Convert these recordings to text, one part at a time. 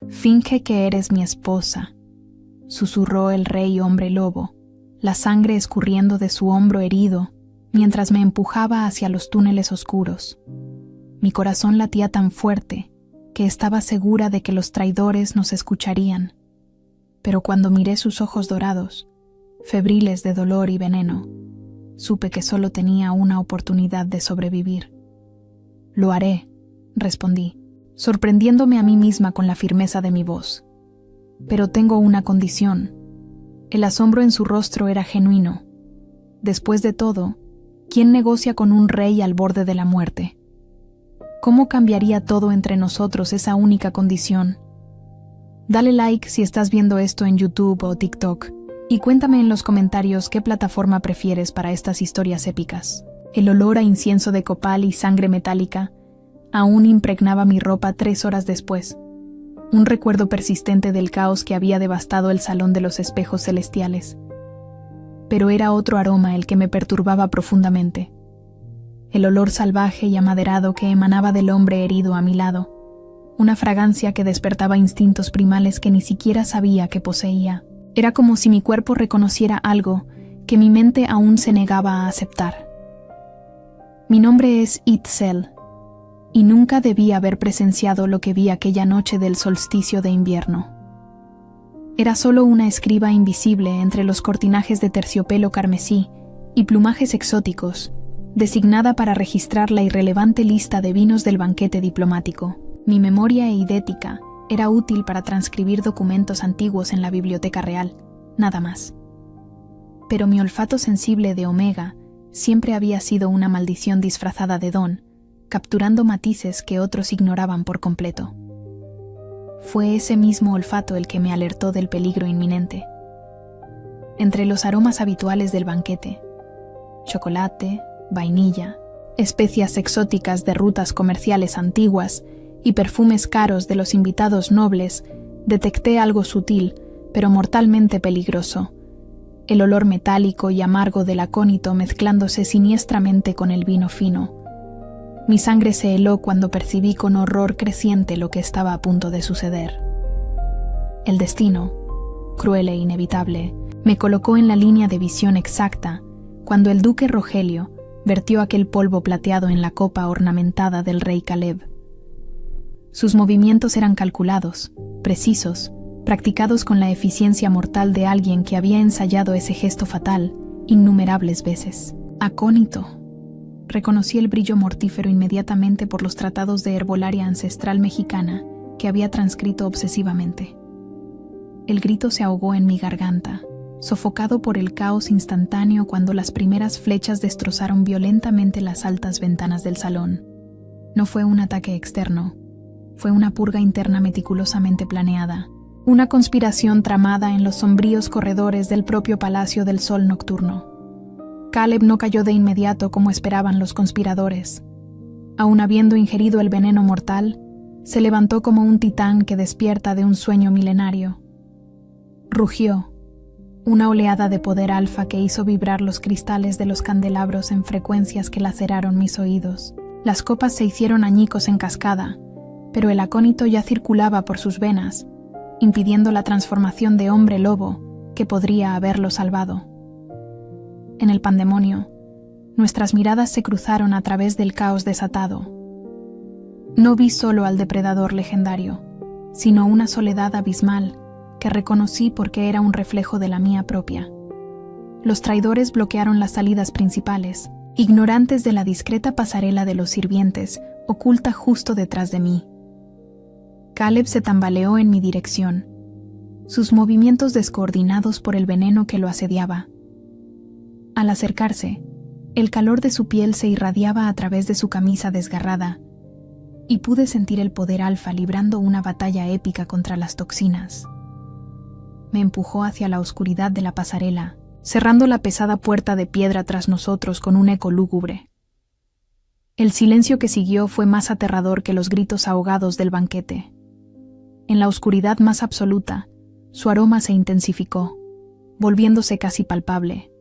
Finge que eres mi esposa, susurró el rey hombre lobo, la sangre escurriendo de su hombro herido mientras me empujaba hacia los túneles oscuros. Mi corazón latía tan fuerte que estaba segura de que los traidores nos escucharían, pero cuando miré sus ojos dorados, febriles de dolor y veneno, supe que solo tenía una oportunidad de sobrevivir. «Lo haré», respondí, sorprendiéndome a mí misma con la firmeza de mi voz. «Pero tengo una condición». El asombro en su rostro era genuino. Después de todo, ¿quién negocia con un rey al borde de la muerte? ¿Cómo cambiaría todo entre nosotros esa única condición? Dale like si estás viendo esto en YouTube o TikTok y cuéntame en los comentarios qué plataforma prefieres para estas historias épicas. El olor a incienso de copal y sangre metálica aún impregnaba mi ropa 3 horas después, un recuerdo persistente del caos que había devastado el salón de los espejos celestiales. Pero era otro aroma el que me perturbaba profundamente, el olor salvaje y amaderado que emanaba del hombre herido a mi lado, una fragancia que despertaba instintos primales que ni siquiera sabía que poseía. Era como si mi cuerpo reconociera algo que mi mente aún se negaba a aceptar. Mi nombre es Itzel, y nunca debí haber presenciado lo que vi aquella noche del solsticio de invierno. Era solo una escriba invisible entre los cortinajes de terciopelo carmesí y plumajes exóticos, designada para registrar la irrelevante lista de vinos del banquete diplomático. Mi memoria eidética era útil para transcribir documentos antiguos en la biblioteca real, nada más. Pero mi olfato sensible de Omega siempre había sido una maldición disfrazada de don, capturando matices que otros ignoraban por completo. Fue ese mismo olfato el que me alertó del peligro inminente. Entre los aromas habituales del banquete, chocolate, vainilla, especias exóticas de rutas comerciales antiguas y perfumes caros de los invitados nobles, detecté algo sutil, pero mortalmente peligroso: el olor metálico y amargo del acónito mezclándose siniestramente con el vino fino. Mi sangre se heló cuando percibí con horror creciente lo que estaba a punto de suceder. El destino, cruel e inevitable, me colocó en la línea de visión exacta cuando el duque Rogelio vertió aquel polvo plateado en la copa ornamentada del rey Caleb. Sus movimientos eran calculados, precisos, practicados con la eficiencia mortal de alguien que había ensayado ese gesto fatal innumerables veces. Acónito. Reconocí el brillo mortífero inmediatamente por los tratados de herbolaria ancestral mexicana que había transcrito obsesivamente. El grito se ahogó en mi garganta, sofocado por el caos instantáneo cuando las primeras flechas destrozaron violentamente las altas ventanas del salón. No fue un ataque externo, fue una purga interna meticulosamente planeada, una conspiración tramada en los sombríos corredores del propio Palacio del Sol Nocturno. Caleb no cayó de inmediato como esperaban los conspiradores. Aun habiendo ingerido el veneno mortal, se levantó como un titán que despierta de un sueño milenario. Rugió, una oleada de poder alfa que hizo vibrar los cristales de los candelabros en frecuencias que laceraron mis oídos. Las copas se hicieron añicos en cascada, pero el acónito ya circulaba por sus venas, impidiendo la transformación de hombre lobo que podría haberlo salvado. En el pandemonio, nuestras miradas se cruzaron a través del caos desatado. No vi solo al depredador legendario, sino una soledad abismal que reconocí porque era un reflejo de la mía propia. Los traidores bloquearon las salidas principales, ignorantes de la discreta pasarela de los sirvientes, oculta justo detrás de mí. Caleb se tambaleó en mi dirección, sus movimientos descoordinados por el veneno que lo asediaba. Al acercarse, el calor de su piel se irradiaba a través de su camisa desgarrada, y pude sentir el poder alfa librando una batalla épica contra las toxinas. Me empujó hacia la oscuridad de la pasarela, cerrando la pesada puerta de piedra tras nosotros con un eco lúgubre. El silencio que siguió fue más aterrador que los gritos ahogados del banquete. En la oscuridad más absoluta, su aroma se intensificó, volviéndose casi palpable.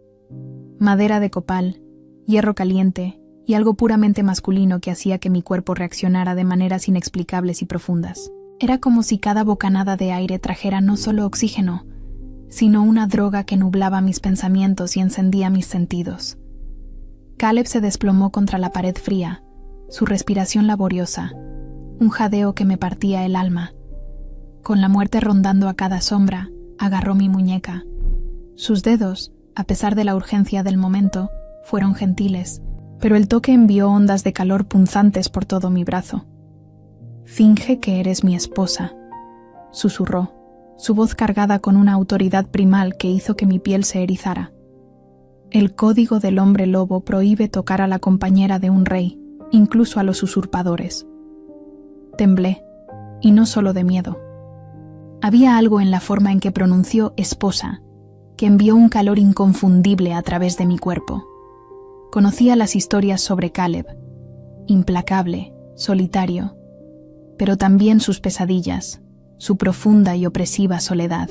Madera de copal, hierro caliente y algo puramente masculino que hacía que mi cuerpo reaccionara de maneras inexplicables y profundas. Era como si cada bocanada de aire trajera no solo oxígeno, sino una droga que nublaba mis pensamientos y encendía mis sentidos. Caleb se desplomó contra la pared fría, su respiración laboriosa, un jadeo que me partía el alma. Con la muerte rondando a cada sombra, agarró mi muñeca. Sus dedos, a pesar de la urgencia del momento, fueron gentiles, pero el toque envió ondas de calor punzantes por todo mi brazo. «Finge que eres mi esposa», susurró, su voz cargada con una autoridad primal que hizo que mi piel se erizara. El código del hombre lobo prohíbe tocar a la compañera de un rey, incluso a los usurpadores. Temblé, y no solo de miedo. Había algo en la forma en que pronunció esposa, que envió un calor inconfundible a través de mi cuerpo. Conocía las historias sobre Caleb, implacable, solitario, pero también sus pesadillas, su profunda y opresiva soledad.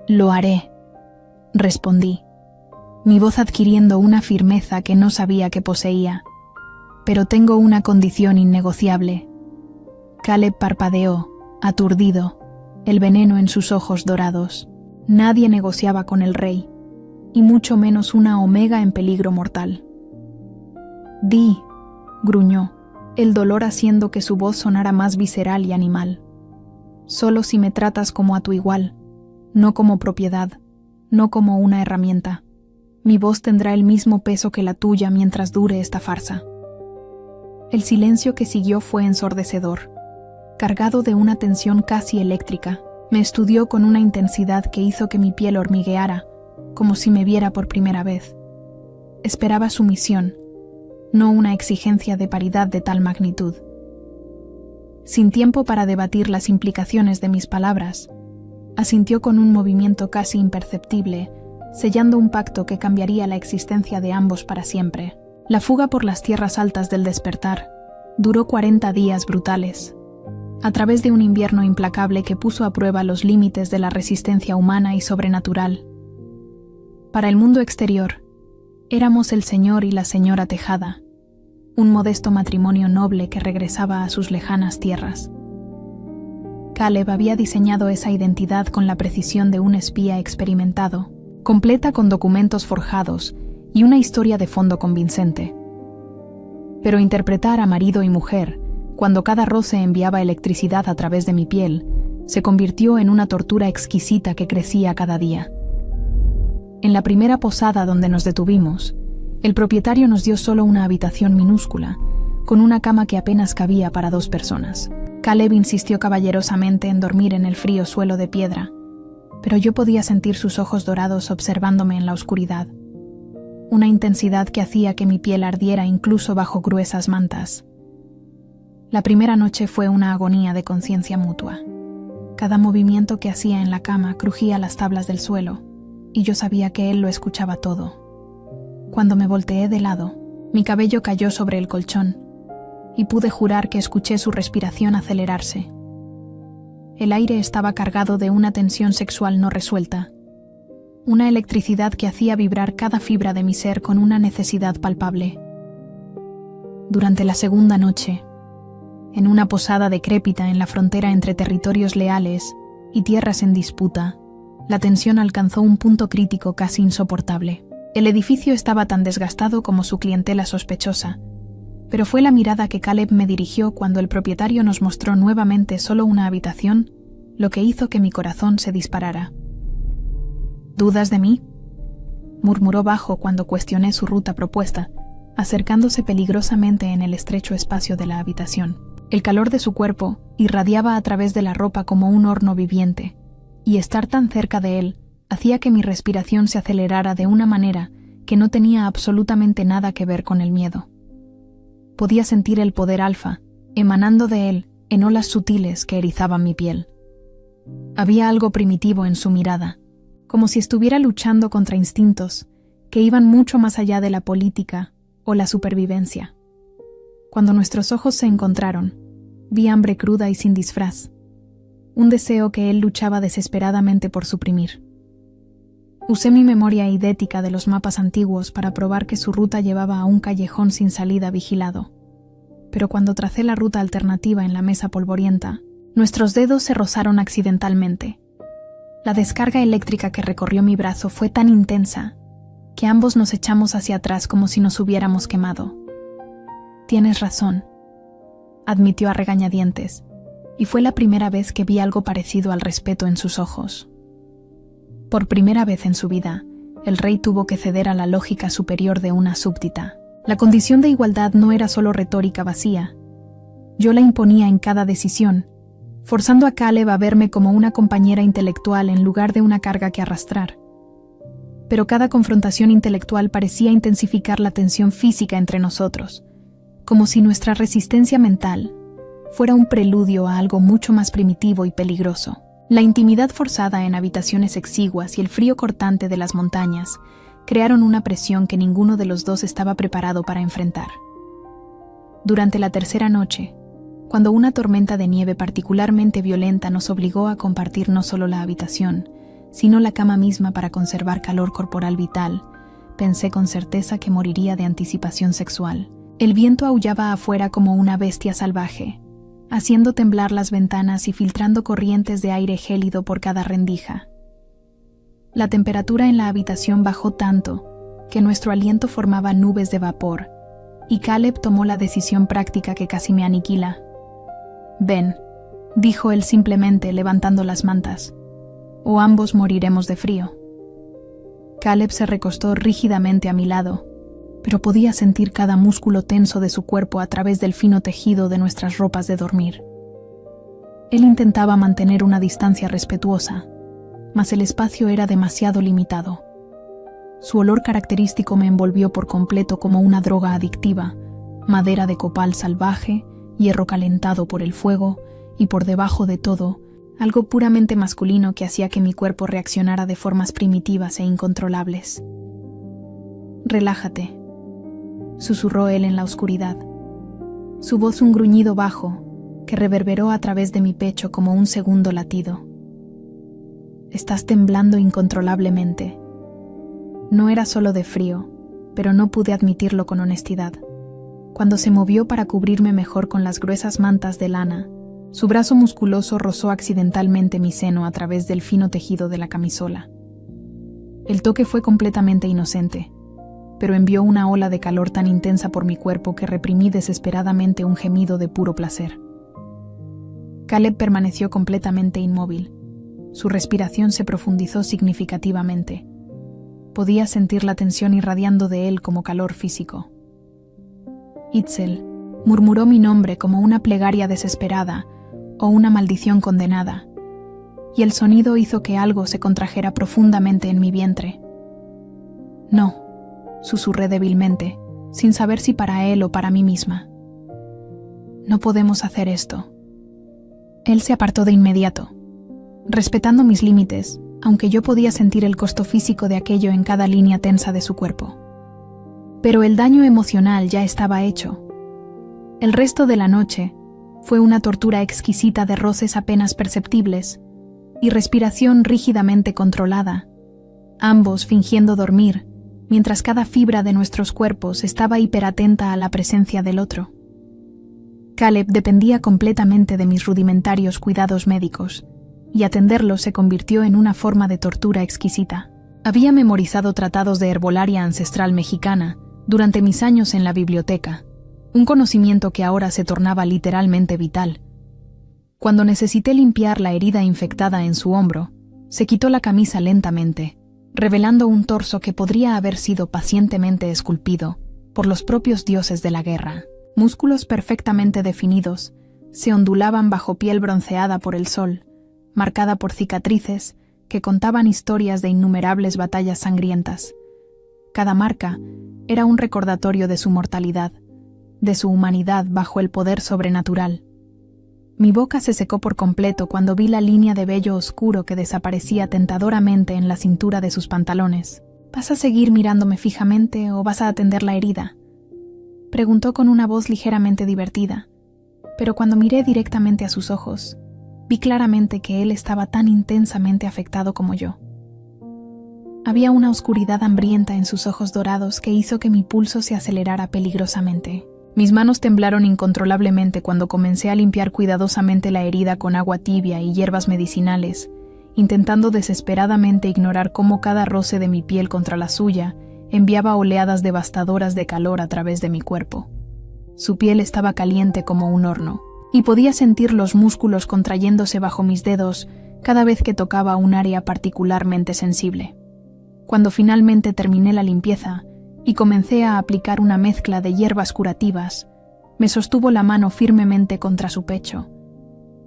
«Lo haré», respondí, mi voz adquiriendo una firmeza que no sabía que poseía. «Pero tengo una condición innegociable». Caleb parpadeó, aturdido, el veneno en sus ojos dorados. Nadie negociaba con el rey, y mucho menos una omega en peligro mortal. «Di», gruñó, el dolor haciendo que su voz sonara más visceral y animal. «Solo si me tratas como a tu igual, no como propiedad, no como una herramienta. Mi voz tendrá el mismo peso que la tuya mientras dure esta farsa». El silencio que siguió fue ensordecedor, cargado de una tensión casi eléctrica. Me estudió con una intensidad que hizo que mi piel hormigueara, como si me viera por primera vez. Esperaba sumisión, no una exigencia de paridad de tal magnitud. Sin tiempo para debatir las implicaciones de mis palabras, asintió con un movimiento casi imperceptible, sellando un pacto que cambiaría la existencia de ambos para siempre. La fuga por las tierras altas del despertar duró 40 días brutales, a través de un invierno implacable que puso a prueba los límites de la resistencia humana y sobrenatural. Para el mundo exterior, éramos el señor y la señora Tejada, un modesto matrimonio noble que regresaba a sus lejanas tierras. Caleb había diseñado esa identidad con la precisión de un espía experimentado, completa con documentos forjados y una historia de fondo convincente. Pero interpretar a marido y mujer, cuando cada roce enviaba electricidad a través de mi piel, se convirtió en una tortura exquisita que crecía cada día. En la primera posada donde nos detuvimos, el propietario nos dio solo una habitación minúscula, con una cama que apenas cabía para 2 personas. Caleb insistió caballerosamente en dormir en el frío suelo de piedra, pero yo podía sentir sus ojos dorados observándome en la oscuridad, una intensidad que hacía que mi piel ardiera incluso bajo gruesas mantas. La primera noche fue una agonía de conciencia mutua. Cada movimiento que hacía en la cama crujía las tablas del suelo, y yo sabía que él lo escuchaba todo. Cuando me volteé de lado, mi cabello cayó sobre el colchón, y pude jurar que escuché su respiración acelerarse. El aire estaba cargado de una tensión sexual no resuelta, una electricidad que hacía vibrar cada fibra de mi ser con una necesidad palpable. Durante la segunda noche, en una posada decrépita en la frontera entre territorios leales y tierras en disputa, la tensión alcanzó un punto crítico casi insoportable. El edificio estaba tan desgastado como su clientela sospechosa, pero fue la mirada que Caleb me dirigió cuando el propietario nos mostró nuevamente solo una habitación lo que hizo que mi corazón se disparara. «¿Dudas de mí?», murmuró bajo cuando cuestioné su ruta propuesta, acercándose peligrosamente en el estrecho espacio de la habitación. El calor de su cuerpo irradiaba a través de la ropa como un horno viviente, y estar tan cerca de él hacía que mi respiración se acelerara de una manera que no tenía absolutamente nada que ver con el miedo. Podía sentir el poder alfa, emanando de él en olas sutiles que erizaban mi piel. Había algo primitivo en su mirada, como si estuviera luchando contra instintos que iban mucho más allá de la política o la supervivencia. Cuando nuestros ojos se encontraron, vi hambre cruda y sin disfraz, un deseo que él luchaba desesperadamente por suprimir. Usé mi memoria eidética de los mapas antiguos para probar que su ruta llevaba a un callejón sin salida vigilado, pero cuando tracé la ruta alternativa en la mesa polvorienta, Nuestros dedos se rozaron accidentalmente. La descarga eléctrica que recorrió mi brazo fue tan intensa que ambos nos echamos hacia atrás como si nos hubiéramos quemado. «Tienes razón», admitió a regañadientes, y fue la primera vez que vi algo parecido al respeto en sus ojos. Por primera vez en su vida, el rey tuvo que ceder a la lógica superior de una súbdita. La condición de igualdad no era solo retórica vacía. Yo la imponía en cada decisión, forzando a Caleb a verme como una compañera intelectual en lugar de una carga que arrastrar. Pero cada confrontación intelectual parecía intensificar la tensión física entre nosotros, como si nuestra resistencia mental fuera un preludio a algo mucho más primitivo y peligroso. La intimidad forzada en habitaciones exiguas y el frío cortante de las montañas crearon una presión que ninguno de los dos estaba preparado para enfrentar. Durante la tercera noche, cuando una tormenta de nieve particularmente violenta nos obligó a compartir no solo la habitación, sino la cama misma para conservar calor corporal vital, pensé con certeza que moriría de anticipación sexual. El viento aullaba afuera como una bestia salvaje, haciendo temblar las ventanas y filtrando corrientes de aire gélido por cada rendija. La temperatura en la habitación bajó tanto que nuestro aliento formaba nubes de vapor, y Caleb tomó la decisión práctica que casi me aniquila. «Ven», dijo él simplemente levantando las mantas, «o ambos moriremos de frío». Caleb se recostó rígidamente a mi lado, pero podía sentir cada músculo tenso de su cuerpo a través del fino tejido de nuestras ropas de dormir. Él intentaba mantener una distancia respetuosa, mas el espacio era demasiado limitado. Su olor característico me envolvió por completo como una droga adictiva, madera de copal salvaje, hierro calentado por el fuego y por debajo de todo, algo puramente masculino que hacía que mi cuerpo reaccionara de formas primitivas e incontrolables. «Relájate», susurró él en la oscuridad. Su voz un gruñido bajo que reverberó a través de mi pecho como un segundo latido. «Estás temblando incontrolablemente». No era solo de frío, pero no pude admitirlo con honestidad. Cuando se movió para cubrirme mejor con las gruesas mantas de lana, su brazo musculoso rozó accidentalmente mi seno a través del fino tejido de la camisola. El toque fue completamente inocente, pero envió una ola de calor tan intensa por mi cuerpo que reprimí desesperadamente un gemido de puro placer. Caleb permaneció completamente inmóvil. Su respiración se profundizó significativamente. Podía sentir la tensión irradiando de él como calor físico. «Itzel», murmuró mi nombre como una plegaria desesperada o una maldición condenada, y el sonido hizo que algo se contrajera profundamente en mi vientre. «No», susurré débilmente, sin saber si para él o para mí misma. «No podemos hacer esto». Él se apartó de inmediato, respetando mis límites, aunque yo podía sentir el costo físico de aquello en cada línea tensa de su cuerpo. Pero el daño emocional ya estaba hecho. El resto de la noche fue una tortura exquisita de roces apenas perceptibles y respiración rígidamente controlada, ambos fingiendo dormir, mientras cada fibra de nuestros cuerpos estaba hiperatenta a la presencia del otro. Caleb dependía completamente de mis rudimentarios cuidados médicos, y atenderlo se convirtió en una forma de tortura exquisita. Había memorizado tratados de herbolaria ancestral mexicana durante mis años en la biblioteca, un conocimiento que ahora se tornaba literalmente vital. Cuando necesité limpiar la herida infectada en su hombro, se quitó la camisa lentamente, revelando un torso que podría haber sido pacientemente esculpido por los propios dioses de la guerra. Músculos perfectamente definidos se ondulaban bajo piel bronceada por el sol, marcada por cicatrices que contaban historias de innumerables batallas sangrientas. Cada marca era un recordatorio de su mortalidad, de su humanidad bajo el poder sobrenatural. Mi boca se secó por completo cuando vi la línea de vello oscuro que desaparecía tentadoramente en la cintura de sus pantalones. «¿Vas a seguir mirándome fijamente o vas a atender la herida?», preguntó con una voz ligeramente divertida, pero cuando miré directamente a sus ojos, vi claramente que él estaba tan intensamente afectado como yo. Había una oscuridad hambrienta en sus ojos dorados que hizo que mi pulso se acelerara peligrosamente. Mis manos temblaron incontrolablemente cuando comencé a limpiar cuidadosamente la herida con agua tibia y hierbas medicinales, intentando desesperadamente ignorar cómo cada roce de mi piel contra la suya enviaba oleadas devastadoras de calor a través de mi cuerpo. Su piel estaba caliente como un horno, y podía sentir los músculos contrayéndose bajo mis dedos cada vez que tocaba un área particularmente sensible. Cuando finalmente terminé la limpieza y comencé a aplicar una mezcla de hierbas curativas, me sostuvo la mano firmemente contra su pecho,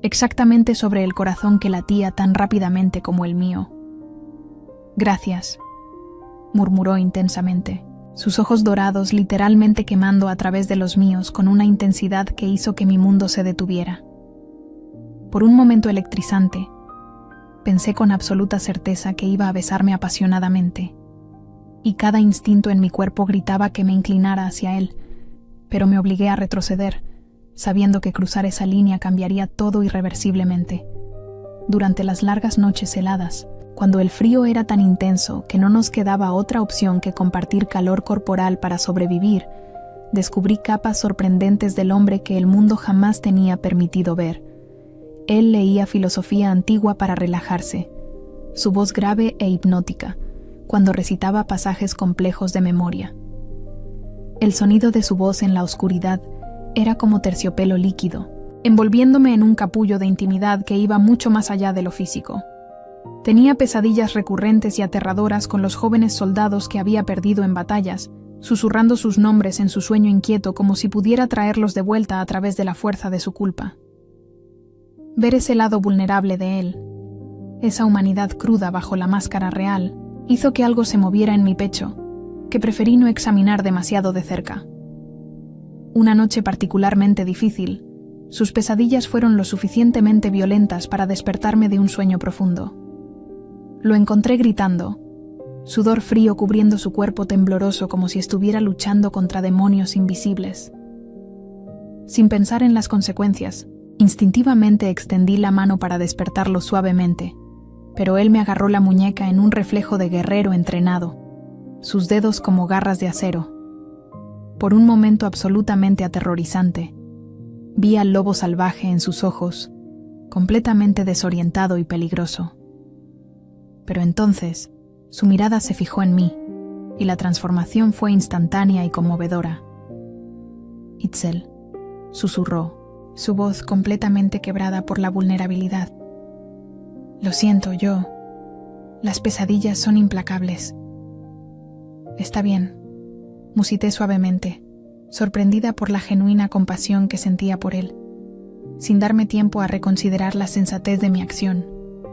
exactamente sobre el corazón que latía tan rápidamente como el mío. «Gracias», murmuró intensamente, sus ojos dorados literalmente quemando a través de los míos con una intensidad que hizo que mi mundo se detuviera. Por un momento electrizante, pensé con absoluta certeza que iba a besarme apasionadamente, y cada instinto en mi cuerpo gritaba que me inclinara hacia él, pero me obligué a retroceder, sabiendo que cruzar esa línea cambiaría todo irreversiblemente. Durante las largas noches heladas, cuando el frío era tan intenso que no nos quedaba otra opción que compartir calor corporal para sobrevivir, descubrí capas sorprendentes del hombre que el mundo jamás tenía permitido ver. Él leía filosofía antigua para relajarse, su voz grave e hipnótica, cuando recitaba pasajes complejos de memoria. El sonido de su voz en la oscuridad era como terciopelo líquido, envolviéndome en un capullo de intimidad que iba mucho más allá de lo físico. Tenía pesadillas recurrentes y aterradoras con los jóvenes soldados que había perdido en batallas, susurrando sus nombres en su sueño inquieto como si pudiera traerlos de vuelta a través de la fuerza de su culpa. Ver ese lado vulnerable de él, esa humanidad cruda bajo la máscara real, hizo que algo se moviera en mi pecho, que preferí no examinar demasiado de cerca. Una noche particularmente difícil, sus pesadillas fueron lo suficientemente violentas para despertarme de un sueño profundo. Lo encontré gritando, sudor frío cubriendo su cuerpo tembloroso como si estuviera luchando contra demonios invisibles. Sin pensar en las consecuencias, instintivamente extendí la mano para despertarlo suavemente, pero él me agarró la muñeca en un reflejo de guerrero entrenado, sus dedos como garras de acero. Por un momento absolutamente aterrorizante, vi al lobo salvaje en sus ojos, completamente desorientado y peligroso. Pero entonces, su mirada se fijó en mí, y la transformación fue instantánea y conmovedora. «Itzel», susurró, su voz completamente quebrada por la vulnerabilidad. «Lo siento, las pesadillas son implacables». «Está bien», musité suavemente, sorprendida por la genuina compasión que sentía por él. Sin darme tiempo a reconsiderar la sensatez de mi acción,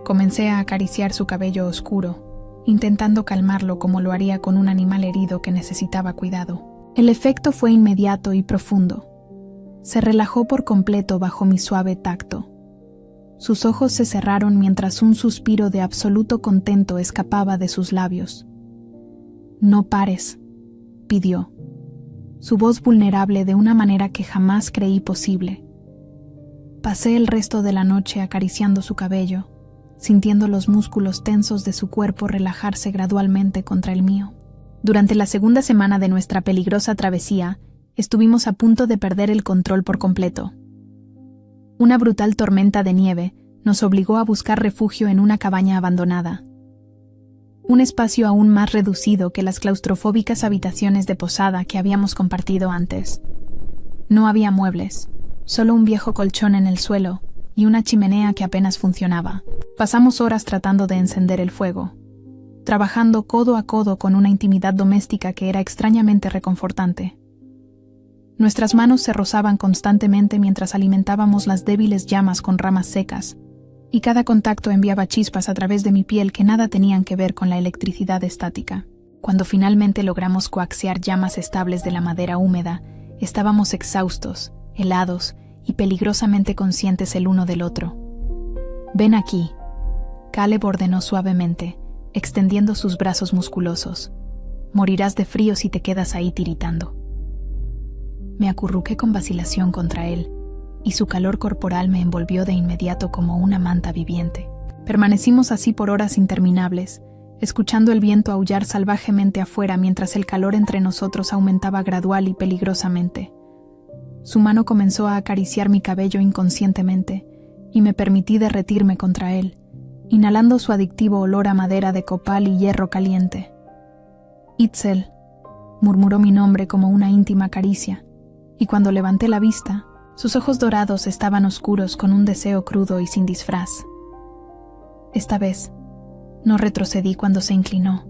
comencé a acariciar su cabello oscuro, intentando calmarlo como lo haría con un animal herido que necesitaba cuidado. El efecto fue inmediato y profundo. Se relajó por completo bajo mi suave tacto. Sus ojos se cerraron mientras un suspiro de absoluto contento escapaba de sus labios. «No pares», pidió, su voz vulnerable de una manera que jamás creí posible. Pasé el resto de la noche acariciando su cabello, sintiendo los músculos tensos de su cuerpo relajarse gradualmente contra el mío. Durante la segunda semana de nuestra peligrosa travesía, estuvimos a punto de perder el control por completo. Una brutal tormenta de nieve nos obligó a buscar refugio en una cabaña abandonada. Un espacio aún más reducido que las claustrofóbicas habitaciones de posada que habíamos compartido antes. No había muebles, solo un viejo colchón en el suelo y una chimenea que apenas funcionaba. Pasamos horas tratando de encender el fuego, trabajando codo a codo con una intimidad doméstica que era extrañamente reconfortante. Nuestras manos se rozaban constantemente mientras alimentábamos las débiles llamas con ramas secas, y cada contacto enviaba chispas a través de mi piel que nada tenían que ver con la electricidad estática. Cuando finalmente logramos coaxiar llamas estables de la madera húmeda, estábamos exhaustos, helados y peligrosamente conscientes el uno del otro. «Ven aquí», Caleb ordenó suavemente, extendiendo sus brazos musculosos. «Morirás de frío si te quedas ahí tiritando». Me acurruqué con vacilación contra él, y su calor corporal me envolvió de inmediato como una manta viviente. Permanecimos así por horas interminables, escuchando el viento aullar salvajemente afuera mientras el calor entre nosotros aumentaba gradual y peligrosamente. Su mano comenzó a acariciar mi cabello inconscientemente y me permití derretirme contra él, inhalando su adictivo olor a madera de copal y hierro caliente. «Itzel», murmuró mi nombre como una íntima caricia, y cuando levanté la vista, sus ojos dorados estaban oscuros con un deseo crudo y sin disfraz. Esta vez, no retrocedí cuando se inclinó.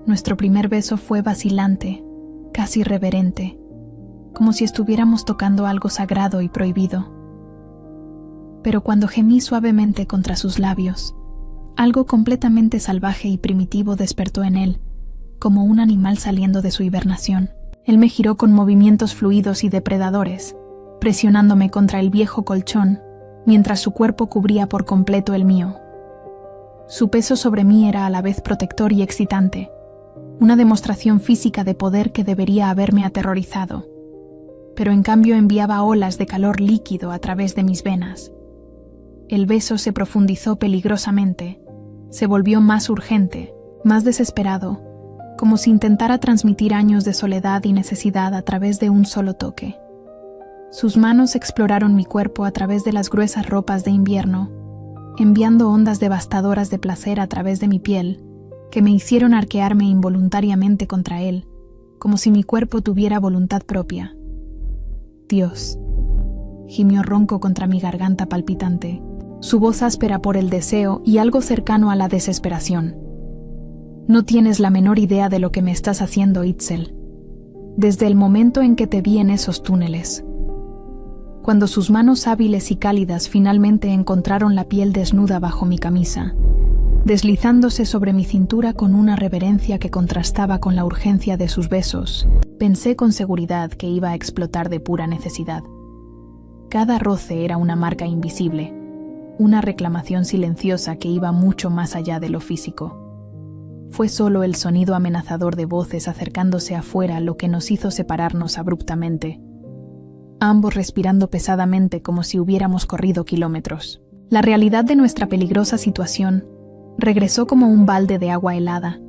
Nuestro primer beso fue vacilante, casi reverente, como si estuviéramos tocando algo sagrado y prohibido. Pero cuando gemí suavemente contra sus labios, algo completamente salvaje y primitivo despertó en él, como un animal saliendo de su hibernación. Él me giró con movimientos fluidos y depredadores, presionándome contra el viejo colchón, mientras su cuerpo cubría por completo el mío. Su peso sobre mí era a la vez protector y excitante, una demostración física de poder que debería haberme aterrorizado, pero en cambio enviaba olas de calor líquido a través de mis venas. El beso se profundizó peligrosamente, se volvió más urgente, más desesperado, como si intentara transmitir años de soledad y necesidad a través de un solo toque. Sus manos exploraron mi cuerpo a través de las gruesas ropas de invierno, enviando ondas devastadoras de placer a través de mi piel, que me hicieron arquearme involuntariamente contra él, como si mi cuerpo tuviera voluntad propia. «Dios», gimió ronco contra mi garganta palpitante, su voz áspera por el deseo y algo cercano a la desesperación. «No tienes la menor idea de lo que me estás haciendo, Itzel. Desde el momento en que te vi en esos túneles». Cuando sus manos hábiles y cálidas finalmente encontraron la piel desnuda bajo mi camisa, deslizándose sobre mi cintura con una reverencia que contrastaba con la urgencia de sus besos, pensé con seguridad que iba a explotar de pura necesidad. Cada roce era una marca invisible, una reclamación silenciosa que iba mucho más allá de lo físico. Fue solo el sonido amenazador de voces acercándose afuera lo que nos hizo separarnos abruptamente, ambos respirando pesadamente como si hubiéramos corrido kilómetros. La realidad de nuestra peligrosa situación regresó como un balde de agua helada,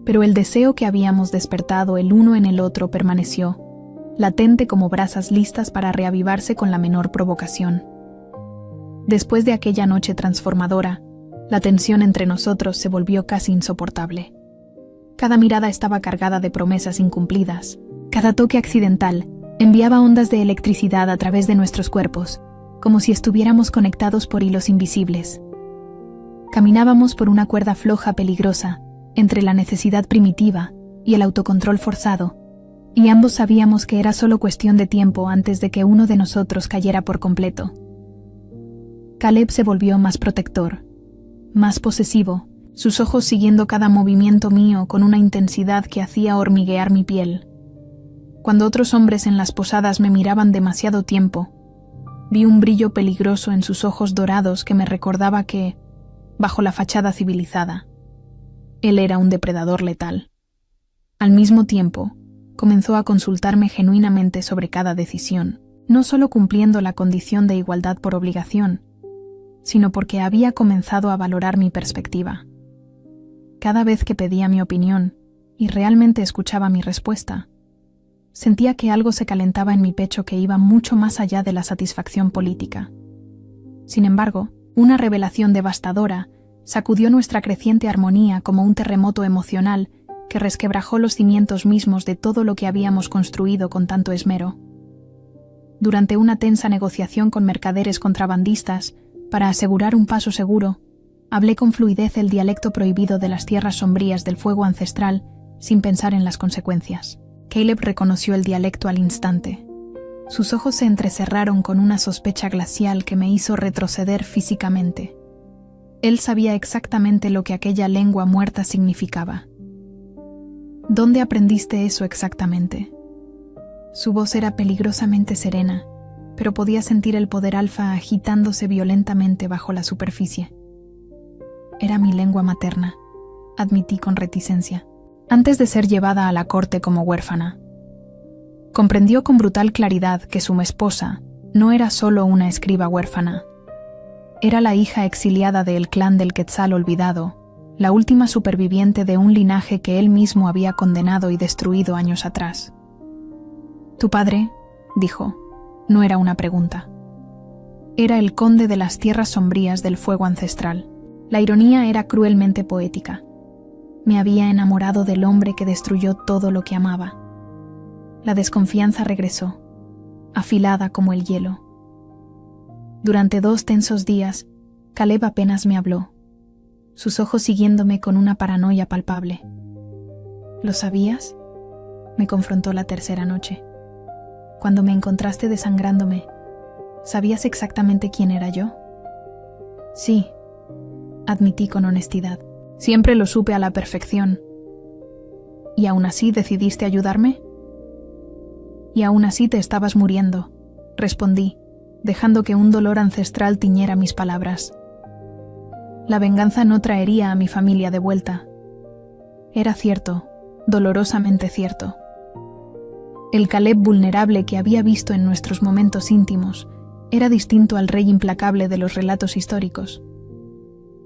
pero el deseo que habíamos despertado el uno en el otro permaneció, latente como brasas listas para reavivarse con la menor provocación. Después de aquella noche transformadora, la tensión entre nosotros se volvió casi insoportable. Cada mirada estaba cargada de promesas incumplidas, cada toque accidental enviaba ondas de electricidad a través de nuestros cuerpos, como si estuviéramos conectados por hilos invisibles. Caminábamos por una cuerda floja peligrosa, entre la necesidad primitiva y el autocontrol forzado, y ambos sabíamos que era solo cuestión de tiempo antes de que uno de nosotros cayera por completo. Caleb se volvió más protector, más posesivo, sus ojos siguiendo cada movimiento mío con una intensidad que hacía hormiguear mi piel. Cuando otros hombres en las posadas me miraban demasiado tiempo, vi un brillo peligroso en sus ojos dorados que me recordaba que, bajo la fachada civilizada, él era un depredador letal. Al mismo tiempo, comenzó a consultarme genuinamente sobre cada decisión, no solo cumpliendo la condición de igualdad por obligación, sino porque había comenzado a valorar mi perspectiva. Cada vez que pedía mi opinión y realmente escuchaba mi respuesta, sentía que algo se calentaba en mi pecho que iba mucho más allá de la satisfacción política. Sin embargo, una revelación devastadora sacudió nuestra creciente armonía como un terremoto emocional que resquebrajó los cimientos mismos de todo lo que habíamos construido con tanto esmero. Durante una tensa negociación con mercaderes contrabandistas, para asegurar un paso seguro, hablé con fluidez el dialecto prohibido de las tierras sombrías del fuego ancestral sin pensar en las consecuencias. Caleb reconoció el dialecto al instante. Sus ojos se entrecerraron con una sospecha glacial que me hizo retroceder físicamente. Él sabía exactamente lo que aquella lengua muerta significaba. ¿Dónde aprendiste eso exactamente? Su voz era peligrosamente serena, pero podía sentir el poder alfa agitándose violentamente bajo la superficie. Era mi lengua materna, admití con reticencia, antes de ser llevada a la corte como huérfana. Comprendió con brutal claridad que su esposa no era solo una escriba huérfana. Era la hija exiliada del clan del Quetzal olvidado, la última superviviente de un linaje que él mismo había condenado y destruido años atrás. «Tu padre», dijo, No era una pregunta. Era el conde de las tierras sombrías del fuego ancestral. La ironía era cruelmente poética. Me había enamorado del hombre que destruyó todo lo que amaba. La desconfianza regresó, afilada como el hielo. Durante 2 tensos días, Caleb apenas me habló, sus ojos siguiéndome con una paranoia palpable. ¿Lo sabías?, me confrontó la tercera noche. Cuando me encontraste desangrándome, ¿sabías exactamente quién era yo? Sí, admití con honestidad. Siempre lo supe a la perfección. ¿Y aún así decidiste ayudarme? Y aún así te estabas muriendo, respondí, dejando que un dolor ancestral tiñera mis palabras. La venganza no traería a mi familia de vuelta. Era cierto, dolorosamente cierto. El Caleb vulnerable que había visto en nuestros momentos íntimos era distinto al rey implacable de los relatos históricos.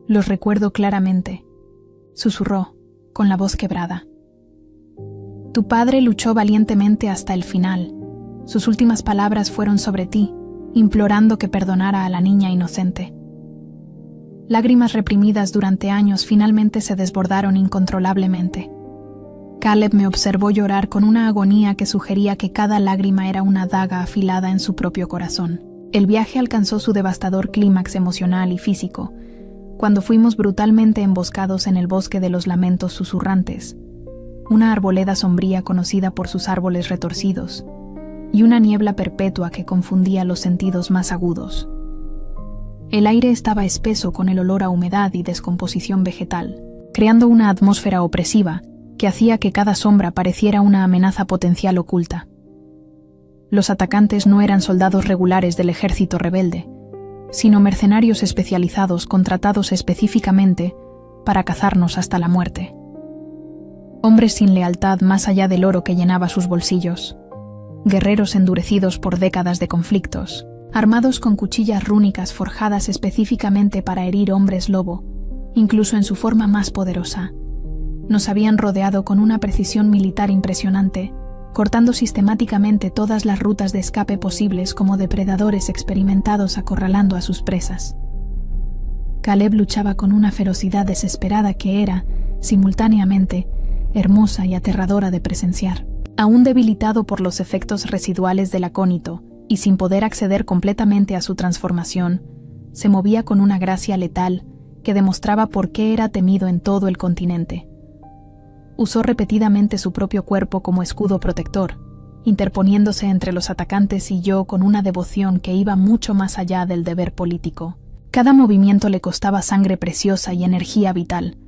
Los recuerdo claramente, susurró, con la voz quebrada. Tu padre luchó valientemente hasta el final. Sus últimas palabras fueron sobre ti, implorando que perdonara a la niña inocente. Lágrimas reprimidas durante años finalmente se desbordaron incontrolablemente. Caleb me observó llorar con una agonía que sugería que cada lágrima era una daga afilada en su propio corazón. El viaje alcanzó su devastador clímax emocional y físico, cuando fuimos brutalmente emboscados en el bosque de los lamentos susurrantes, una arboleda sombría conocida por sus árboles retorcidos, y una niebla perpetua que confundía los sentidos más agudos. El aire estaba espeso con el olor a humedad y descomposición vegetal, creando una atmósfera opresiva que hacía que cada sombra pareciera una amenaza potencial oculta. Los atacantes no eran soldados regulares del ejército rebelde, sino mercenarios especializados contratados específicamente para cazarnos hasta la muerte. Hombres sin lealtad más allá del oro que llenaba sus bolsillos. Guerreros endurecidos por décadas de conflictos, armados con cuchillas rúnicas forjadas específicamente para herir hombres lobo, incluso en su forma más poderosa. Nos habían rodeado con una precisión militar impresionante, cortando sistemáticamente todas las rutas de escape posibles como depredadores experimentados acorralando a sus presas. Caleb luchaba con una ferocidad desesperada que era, simultáneamente, hermosa y aterradora de presenciar. Aún debilitado por los efectos residuales del acónito y sin poder acceder completamente a su transformación, se movía con una gracia letal que demostraba por qué era temido en todo el continente. Usó repetidamente su propio cuerpo como escudo protector, interponiéndose entre los atacantes y yo con una devoción que iba mucho más allá del deber político. Cada movimiento le costaba sangre preciosa y energía vital,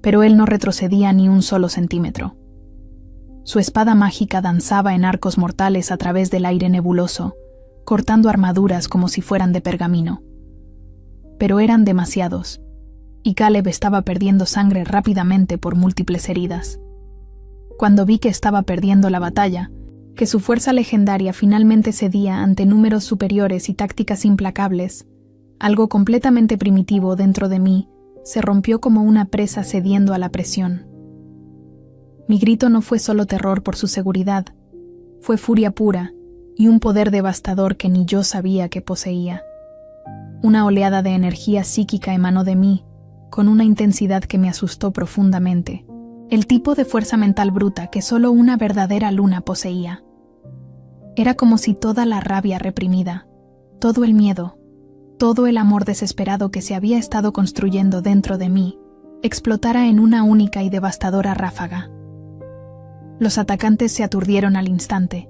pero él no retrocedía ni un solo centímetro. Su espada mágica danzaba en arcos mortales a través del aire nebuloso, cortando armaduras como si fueran de pergamino. Pero eran demasiados, y Caleb estaba perdiendo sangre rápidamente por múltiples heridas. Cuando vi que estaba perdiendo la batalla, que su fuerza legendaria finalmente cedía ante números superiores y tácticas implacables, algo completamente primitivo dentro de mí se rompió como una presa cediendo a la presión. Mi grito no fue solo terror por su seguridad, fue furia pura y un poder devastador que ni yo sabía que poseía. Una oleada de energía psíquica emanó de mí, con una intensidad que me asustó profundamente, el tipo de fuerza mental bruta que solo una verdadera luna poseía. Era como si toda la rabia reprimida, todo el miedo, todo el amor desesperado que se había estado construyendo dentro de mí, explotara en una única y devastadora ráfaga. Los atacantes se aturdieron al instante,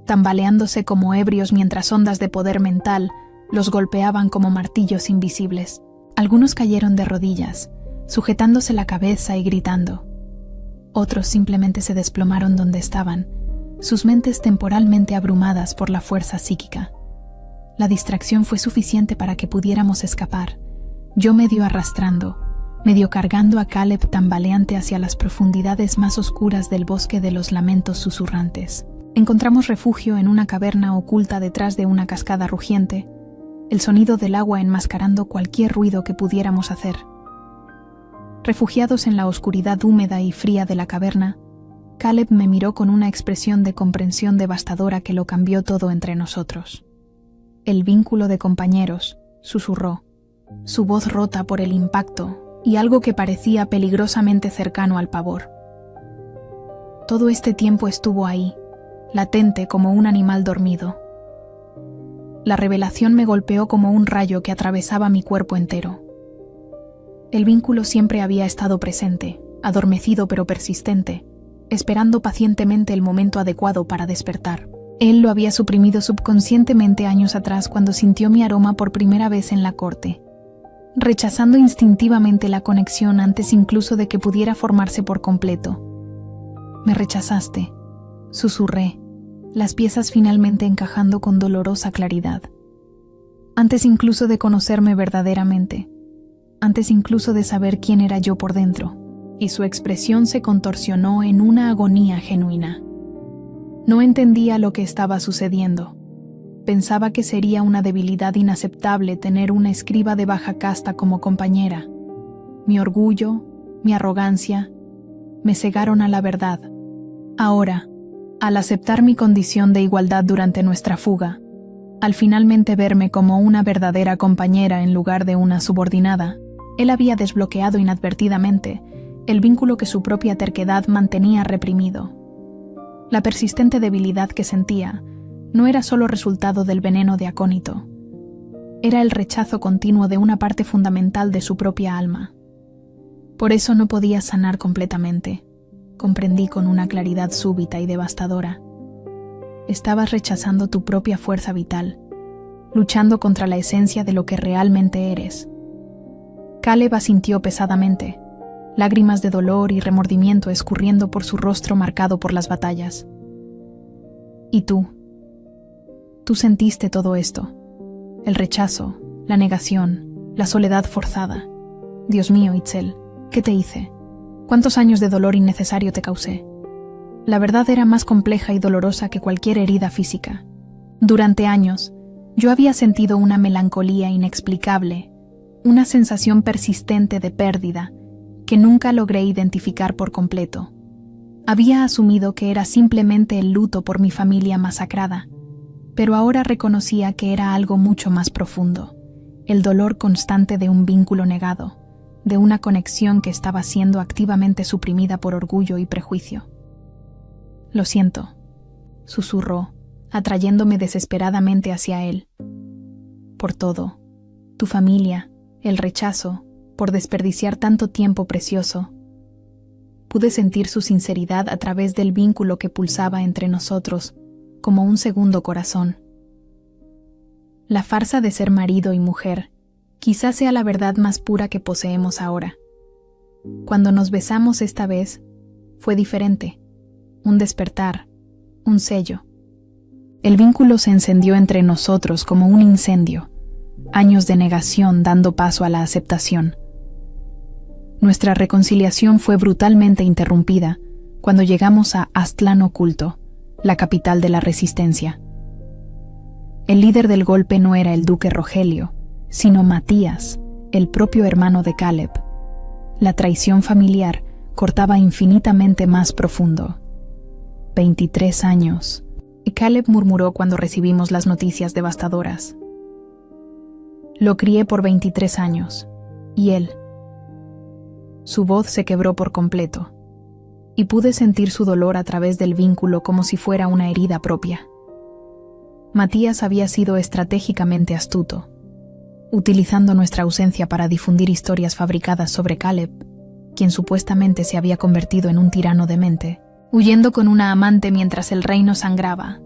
tambaleándose como ebrios mientras ondas de poder mental los golpeaban como martillos invisibles. Algunos cayeron de rodillas, sujetándose la cabeza y gritando. Otros simplemente se desplomaron donde estaban, sus mentes temporalmente abrumadas por la fuerza psíquica. La distracción fue suficiente para que pudiéramos escapar, yo medio arrastrando, medio cargando a Caleb tambaleante hacia las profundidades más oscuras del bosque de los lamentos susurrantes. Encontramos refugio en una caverna oculta detrás de una cascada rugiente, el sonido del agua enmascarando cualquier ruido que pudiéramos hacer. Refugiados en la oscuridad húmeda y fría de la caverna, Caleb me miró con una expresión de comprensión devastadora que lo cambió todo entre nosotros. El vínculo de compañeros, susurró, su voz rota por el impacto y algo que parecía peligrosamente cercano al pavor. Todo este tiempo estuvo ahí, latente como un animal dormido. La revelación me golpeó como un rayo que atravesaba mi cuerpo entero. El vínculo siempre había estado presente, adormecido pero persistente, esperando pacientemente el momento adecuado para despertar. Él lo había suprimido subconscientemente años atrás cuando sintió mi aroma por primera vez en la corte, rechazando instintivamente la conexión antes incluso de que pudiera formarse por completo. Me rechazaste, susurré, las piezas finalmente encajando con dolorosa claridad. Antes incluso de conocerme verdaderamente, antes incluso de saber quién era yo por dentro, y su expresión se contorsionó en una agonía genuina. No entendía lo que estaba sucediendo. Pensaba que sería una debilidad inaceptable tener una escriba de baja casta como compañera. Mi orgullo, mi arrogancia, me cegaron a la verdad. Ahora, al aceptar mi condición de igualdad durante nuestra fuga, al finalmente verme como una verdadera compañera en lugar de una subordinada, él había desbloqueado inadvertidamente el vínculo que su propia terquedad mantenía reprimido. La persistente debilidad que sentía no era solo resultado del veneno de acónito. Era el rechazo continuo de una parte fundamental de su propia alma. Por eso no podía sanar completamente, comprendí con una claridad súbita y devastadora. Estabas rechazando tu propia fuerza vital, luchando contra la esencia de lo que realmente eres. Caleb asintió pesadamente, lágrimas de dolor y remordimiento escurriendo por su rostro marcado por las batallas. ¿Y tú? Tú sentiste todo esto, el rechazo, la negación, la soledad forzada. Dios mío, Itzel, ¿qué te hice? ¿Cuántos años de dolor innecesario te causé? La verdad era más compleja y dolorosa que cualquier herida física. Durante años, yo había sentido una melancolía inexplicable, una sensación persistente de pérdida que nunca logré identificar por completo. Había asumido que era simplemente el luto por mi familia masacrada, pero ahora reconocía que era algo mucho más profundo, el dolor constante de un vínculo negado, de una conexión que estaba siendo activamente suprimida por orgullo y prejuicio. Lo siento, susurró, atrayéndome desesperadamente hacia él. Por todo, tu familia, el rechazo, por desperdiciar tanto tiempo precioso. Pude sentir su sinceridad a través del vínculo que pulsaba entre nosotros, como un segundo corazón. La farsa de ser marido y mujer quizás sea la verdad más pura que poseemos ahora. Cuando nos besamos esta vez, fue diferente, un despertar, un sello. El vínculo se encendió entre nosotros como un incendio, años de negación dando paso a la aceptación. Nuestra reconciliación fue brutalmente interrumpida cuando llegamos a Aztlán Oculto, la capital de la resistencia. El líder del golpe no era el duque Rogelio, sino Matías, el propio hermano de Caleb. La traición familiar cortaba infinitamente más profundo. 23 años, y Caleb murmuró cuando recibimos las noticias devastadoras. Lo crié por 23 años, y él. Su voz se quebró por completo, y pude sentir su dolor a través del vínculo como si fuera una herida propia. Matías había sido estratégicamente astuto, utilizando nuestra ausencia para difundir historias fabricadas sobre Caleb, quien supuestamente se había convertido en un tirano demente, huyendo con una amante mientras el reino sangraba.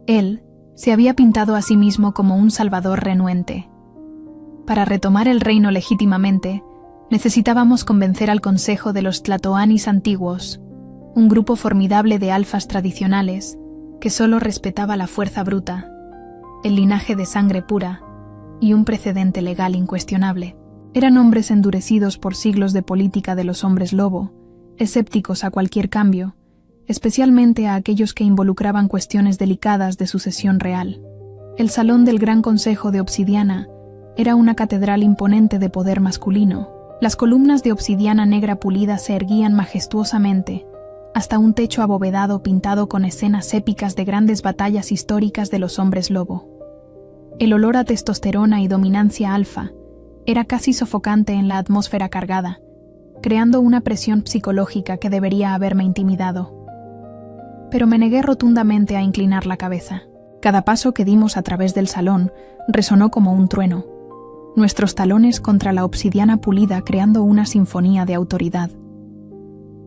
Él se había pintado a sí mismo como un salvador renuente. Para retomar el reino legítimamente, necesitábamos convencer al Consejo de los Tlatoanis antiguos, un grupo formidable de alfas tradicionales que solo respetaba la fuerza bruta, el linaje de sangre pura y un precedente legal incuestionable. Eran hombres endurecidos por siglos de política de los hombres lobo, escépticos a cualquier cambio, especialmente a aquellos que involucraban cuestiones delicadas de sucesión real. El salón del Gran Consejo de Obsidiana era una catedral imponente de poder masculino. Las columnas de obsidiana negra pulida se erguían majestuosamente, hasta un techo abovedado pintado con escenas épicas de grandes batallas históricas de los hombres lobo. El olor a testosterona y dominancia alfa era casi sofocante en la atmósfera cargada, creando una presión psicológica que debería haberme intimidado. Pero me negué rotundamente a inclinar la cabeza. Cada paso que dimos a través del salón resonó como un trueno, nuestros talones contra la obsidiana pulida creando una sinfonía de autoridad.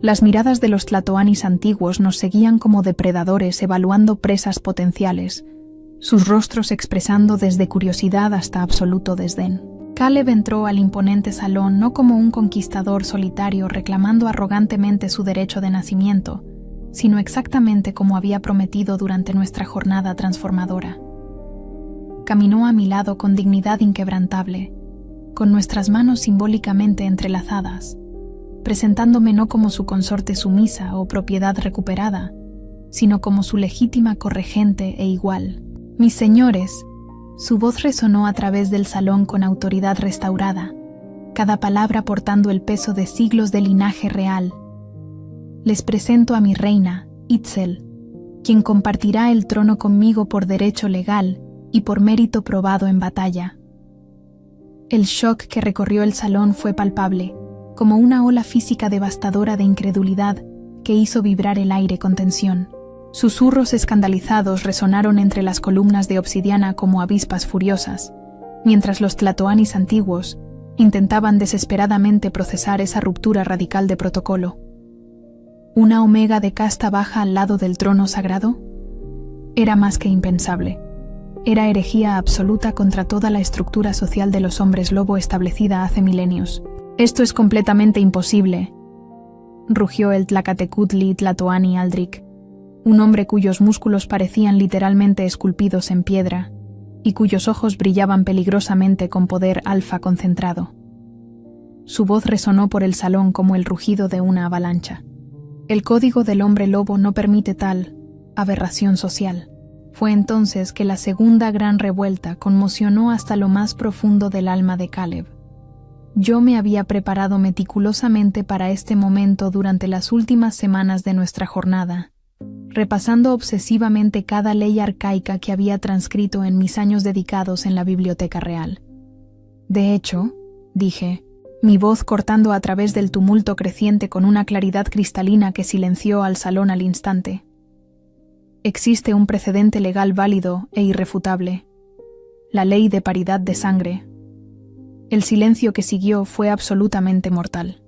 Las miradas de los tlatoanis antiguos nos seguían como depredadores evaluando presas potenciales, sus rostros expresando desde curiosidad hasta absoluto desdén. Caleb entró al imponente salón no como un conquistador solitario reclamando arrogantemente su derecho de nacimiento, sino exactamente como había prometido durante nuestra jornada transformadora. Caminó a mi lado con dignidad inquebrantable, con nuestras manos simbólicamente entrelazadas, presentándome no como su consorte sumisa o propiedad recuperada, sino como su legítima corregente e igual. Mis señores, su voz resonó a través del salón con autoridad restaurada, cada palabra portando el peso de siglos de linaje real. Les presento a mi reina, Itzel, quien compartirá el trono conmigo por derecho legal y por mérito probado en batalla. El shock que recorrió el salón fue palpable, como una ola física devastadora de incredulidad que hizo vibrar el aire con tensión. Susurros escandalizados resonaron entre las columnas de obsidiana como avispas furiosas, mientras los tlatoanis antiguos intentaban desesperadamente procesar esa ruptura radical de protocolo. ¿Una omega de casta baja al lado del trono sagrado? Era más que impensable. Era herejía absoluta contra toda la estructura social de los hombres lobo establecida hace milenios. «Esto es completamente imposible», rugió el Tlacatecutli Tlatoani Aldrich, un hombre cuyos músculos parecían literalmente esculpidos en piedra y cuyos ojos brillaban peligrosamente con poder alfa concentrado. Su voz resonó por el salón como el rugido de una avalancha. El código del hombre lobo no permite tal aberración social. Fue entonces que la segunda gran revuelta conmocionó hasta lo más profundo del alma de Caleb. Yo me había preparado meticulosamente para este momento durante las últimas semanas de nuestra jornada, repasando obsesivamente cada ley arcaica que había transcrito en mis años dedicados en la biblioteca real. De hecho, dije, mi voz cortando a través del tumulto creciente con una claridad cristalina que silenció al salón al instante. Existe un precedente legal válido e irrefutable, la ley de paridad de sangre. El silencio que siguió fue absolutamente mortal.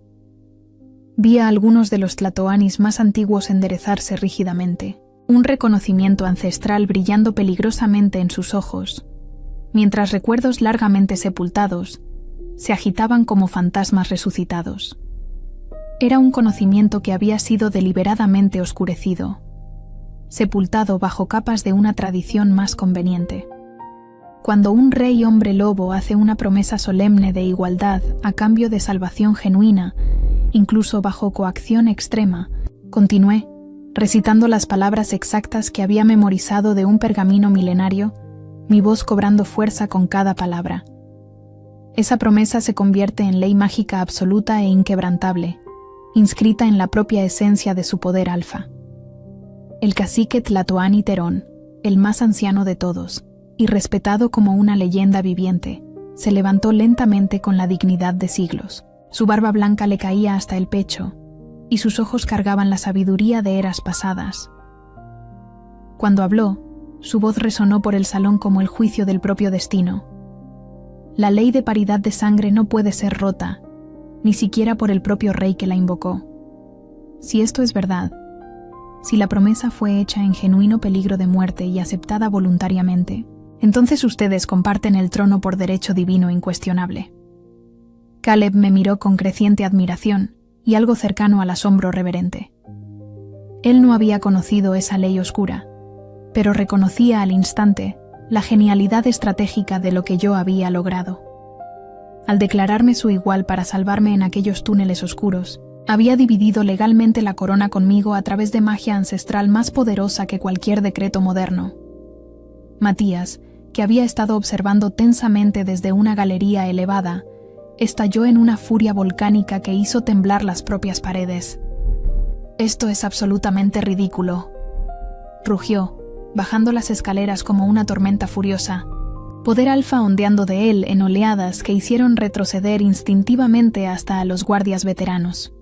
Vi a algunos de los tlatoanis más antiguos enderezarse rígidamente, un reconocimiento ancestral brillando peligrosamente en sus ojos, mientras recuerdos largamente sepultados se agitaban como fantasmas resucitados. Era un conocimiento que había sido deliberadamente oscurecido, sepultado bajo capas de una tradición más conveniente. Cuando un rey hombre lobo hace una promesa solemne de igualdad a cambio de salvación genuina, incluso bajo coacción extrema, continué, recitando las palabras exactas que había memorizado de un pergamino milenario, mi voz cobrando fuerza con cada palabra. Esa promesa se convierte en ley mágica absoluta e inquebrantable, inscrita en la propia esencia de su poder alfa. El cacique Tlatoani Terón, el más anciano de todos, y respetado como una leyenda viviente, se levantó lentamente con la dignidad de siglos. Su barba blanca le caía hasta el pecho, y sus ojos cargaban la sabiduría de eras pasadas. Cuando habló, su voz resonó por el salón como el juicio del propio destino. La ley de paridad de sangre no puede ser rota, ni siquiera por el propio rey que la invocó. Si esto es verdad, si la promesa fue hecha en genuino peligro de muerte y aceptada voluntariamente, entonces ustedes comparten el trono por derecho divino incuestionable. Caleb me miró con creciente admiración y algo cercano al asombro reverente. Él no había conocido esa ley oscura, pero reconocía al instante la genialidad estratégica de lo que yo había logrado. Al declararme su igual para salvarme en aquellos túneles oscuros, había dividido legalmente la corona conmigo a través de magia ancestral más poderosa que cualquier decreto moderno. Matías, que había estado observando tensamente desde una galería elevada, estalló en una furia volcánica que hizo temblar las propias paredes. «Esto es absolutamente ridículo», rugió, bajando las escaleras como una tormenta furiosa. poder alfa ondeando de él en oleadas que hicieron retroceder instintivamente hasta a los guardias veteranos.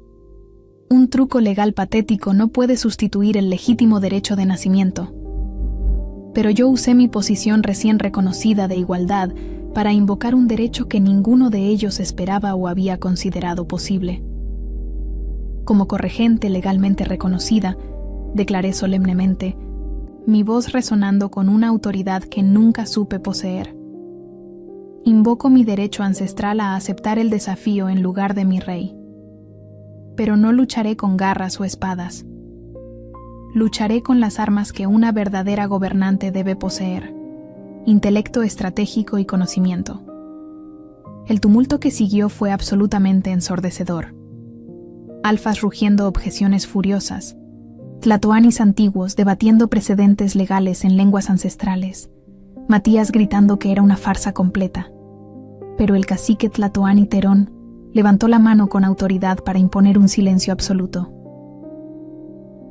Un truco legal patético no puede sustituir el legítimo derecho de nacimiento. Pero yo usé mi posición recién reconocida de igualdad para invocar un derecho que ninguno de ellos esperaba o había considerado posible. Como corregente legalmente reconocida, declaré solemnemente, mi voz resonando con una autoridad que nunca supe poseer. Invoco mi derecho ancestral a aceptar el desafío en lugar de mi rey. Pero no lucharé con garras o espadas. Lucharé con las armas que una verdadera gobernante debe poseer: intelecto estratégico y conocimiento. El tumulto que siguió fue absolutamente ensordecedor. Alfas rugiendo objeciones furiosas, tlatoanis antiguos debatiendo precedentes legales en lenguas ancestrales, Matías gritando que era una farsa completa. Pero el cacique tlatoani Terón levantó la mano con autoridad para imponer un silencio absoluto.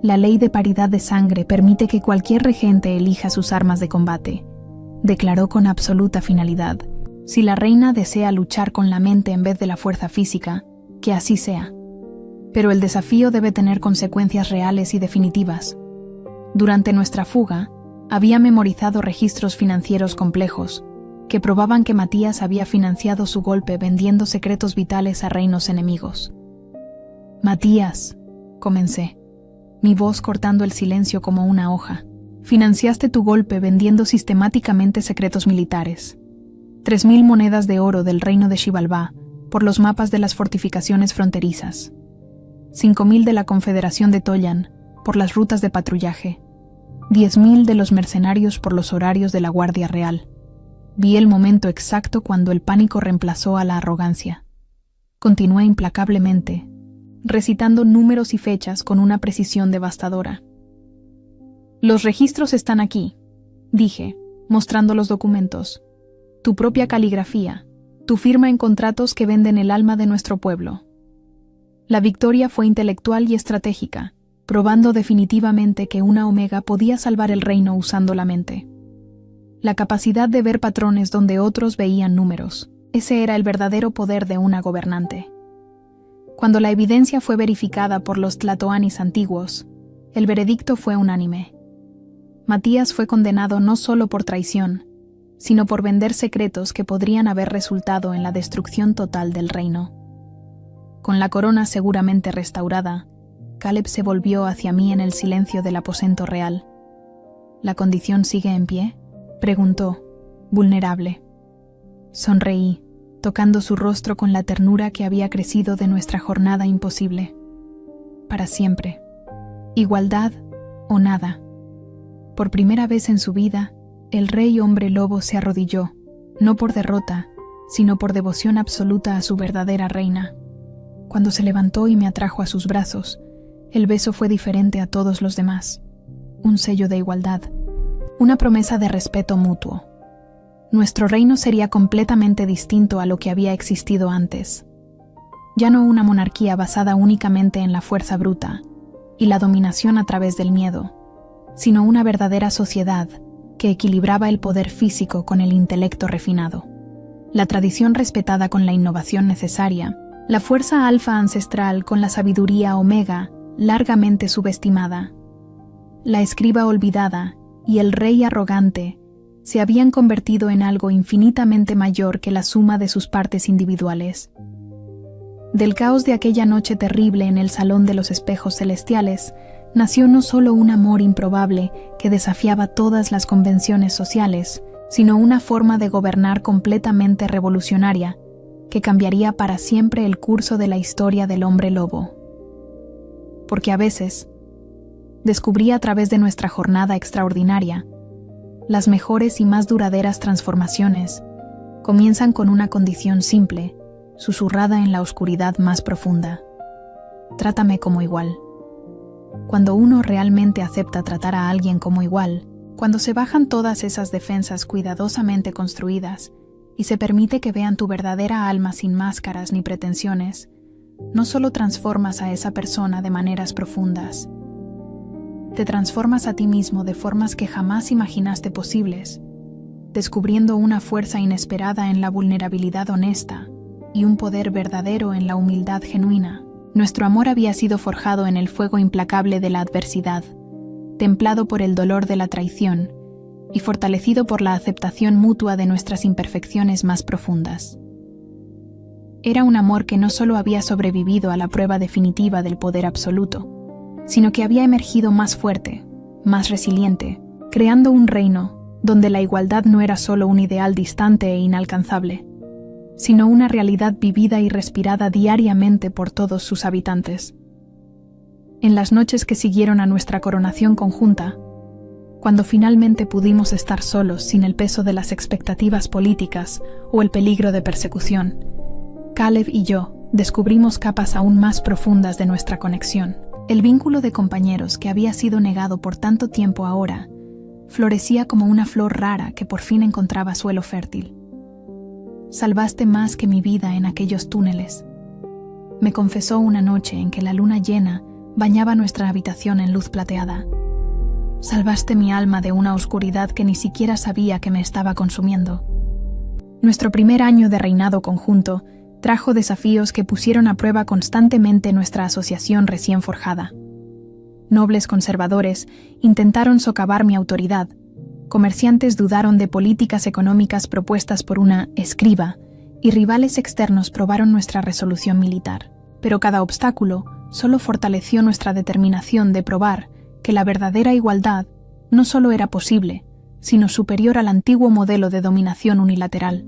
La ley de paridad de sangre permite que cualquier regente elija sus armas de combate, declaró con absoluta finalidad. Si la reina desea luchar con la mente en vez de la fuerza física, que así sea. Pero el desafío debe tener consecuencias reales y definitivas. Durante nuestra fuga, había memorizado registros financieros complejos que probaban que Matías había financiado su golpe vendiendo secretos vitales a reinos enemigos. Matías, comencé, mi voz cortando el silencio como una hoja. Financiaste tu golpe vendiendo sistemáticamente secretos militares. 3.000 monedas de oro del reino de Xibalbá por los mapas de las fortificaciones fronterizas. 5.000 de la Confederación de Tollan por las rutas de patrullaje. 10.000 de los mercenarios por los horarios de la Guardia Real. Vi el momento exacto cuando el pánico reemplazó a la arrogancia. Continué implacablemente, recitando números y fechas con una precisión devastadora. Los registros están aquí, dije, mostrando los documentos. Tu propia caligrafía, tu firma en contratos que venden el alma de nuestro pueblo. La victoria fue intelectual y estratégica, probando definitivamente que una Omega podía salvar el reino usando la mente. La capacidad de ver patrones donde otros veían números. Ese era el verdadero poder de una gobernante. Cuando la evidencia fue verificada por los tlatoanis antiguos, el veredicto fue unánime. Matías fue condenado no solo por traición, sino por vender secretos que podrían haber resultado en la destrucción total del reino. Con la corona seguramente restaurada, Caleb se volvió hacia mí en el silencio del aposento real. ¿La condición sigue en pie?, preguntó, vulnerable. Sonreí, tocando su rostro con la ternura que había crecido de nuestra jornada imposible. Para siempre. Igualdad o nada. Por primera vez en su vida, el rey hombre lobo se arrodilló, no por derrota, sino por devoción absoluta a su verdadera reina. Cuando se levantó y me atrajo a sus brazos, el beso fue diferente a todos los demás. Un sello de igualdad, una promesa de respeto mutuo. Nuestro reino sería completamente distinto a lo que había existido antes. Ya no una monarquía basada únicamente en la fuerza bruta y la dominación a través del miedo, sino una verdadera sociedad que equilibraba el poder físico con el intelecto refinado, la tradición respetada con la innovación necesaria, la fuerza alfa ancestral con la sabiduría omega largamente subestimada. La escriba olvidada y el rey arrogante se habían convertido en algo infinitamente mayor que la suma de sus partes individuales. Del caos de aquella noche terrible en el Salón de los Espejos Celestiales, nació no solo un amor improbable que desafiaba todas las convenciones sociales, sino una forma de gobernar completamente revolucionaria que cambiaría para siempre el curso de la historia del hombre lobo. Porque a veces, descubrí a través de nuestra jornada extraordinaria, las mejores y más duraderas transformaciones comienzan con una condición simple, susurrada en la oscuridad más profunda. Trátame como igual. Cuando uno realmente acepta tratar a alguien como igual, cuando se bajan todas esas defensas cuidadosamente construidas y se permite que vean tu verdadera alma sin máscaras ni pretensiones, no solo transformas a esa persona de maneras profundas, te transformas a ti mismo de formas que jamás imaginaste posibles, descubriendo una fuerza inesperada en la vulnerabilidad honesta y un poder verdadero en la humildad genuina. Nuestro amor había sido forjado en el fuego implacable de la adversidad, templado por el dolor de la traición y fortalecido por la aceptación mutua de nuestras imperfecciones más profundas. Era un amor que no solo había sobrevivido a la prueba definitiva del poder absoluto, sino que había emergido más fuerte, más resiliente, creando un reino donde la igualdad no era solo un ideal distante e inalcanzable, sino una realidad vivida y respirada diariamente por todos sus habitantes. En las noches que siguieron a nuestra coronación conjunta, cuando finalmente pudimos estar solos sin el peso de las expectativas políticas o el peligro de persecución, Caleb y yo descubrimos capas aún más profundas de nuestra conexión. El vínculo de compañeros que había sido negado por tanto tiempo ahora florecía como una flor rara que por fin encontraba suelo fértil. Salvaste más que mi vida en aquellos túneles, me confesó una noche en que la luna llena bañaba nuestra habitación en luz plateada. Salvaste mi alma de una oscuridad que ni siquiera sabía que me estaba consumiendo. Nuestro primer año de reinado conjunto trajo desafíos que pusieron a prueba constantemente nuestra asociación recién forjada. Nobles conservadores intentaron socavar mi autoridad. Comerciantes dudaron de políticas económicas propuestas por una escriba, y rivales externos probaron nuestra resolución militar. Pero cada obstáculo solo fortaleció nuestra determinación de probar que la verdadera igualdad no solo era posible, sino superior al antiguo modelo de dominación unilateral.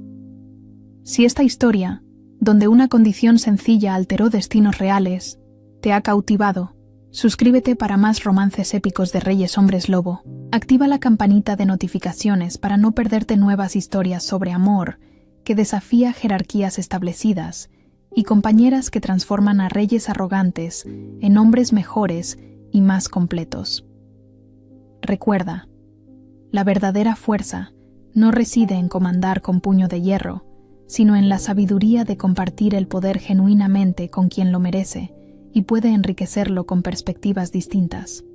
Si esta historia, donde una condición sencilla alteró destinos reales, te ha cautivado, suscríbete para más romances épicos de Reyes Hombres Lobo. Activa la campanita de notificaciones para no perderte nuevas historias sobre amor que desafía jerarquías establecidas y compañeras que transforman a reyes arrogantes en hombres mejores y más completos. Recuerda, la verdadera fuerza no reside en comandar con puño de hierro, sino en la sabiduría de compartir el poder genuinamente con quien lo merece y puede enriquecerlo con perspectivas distintas.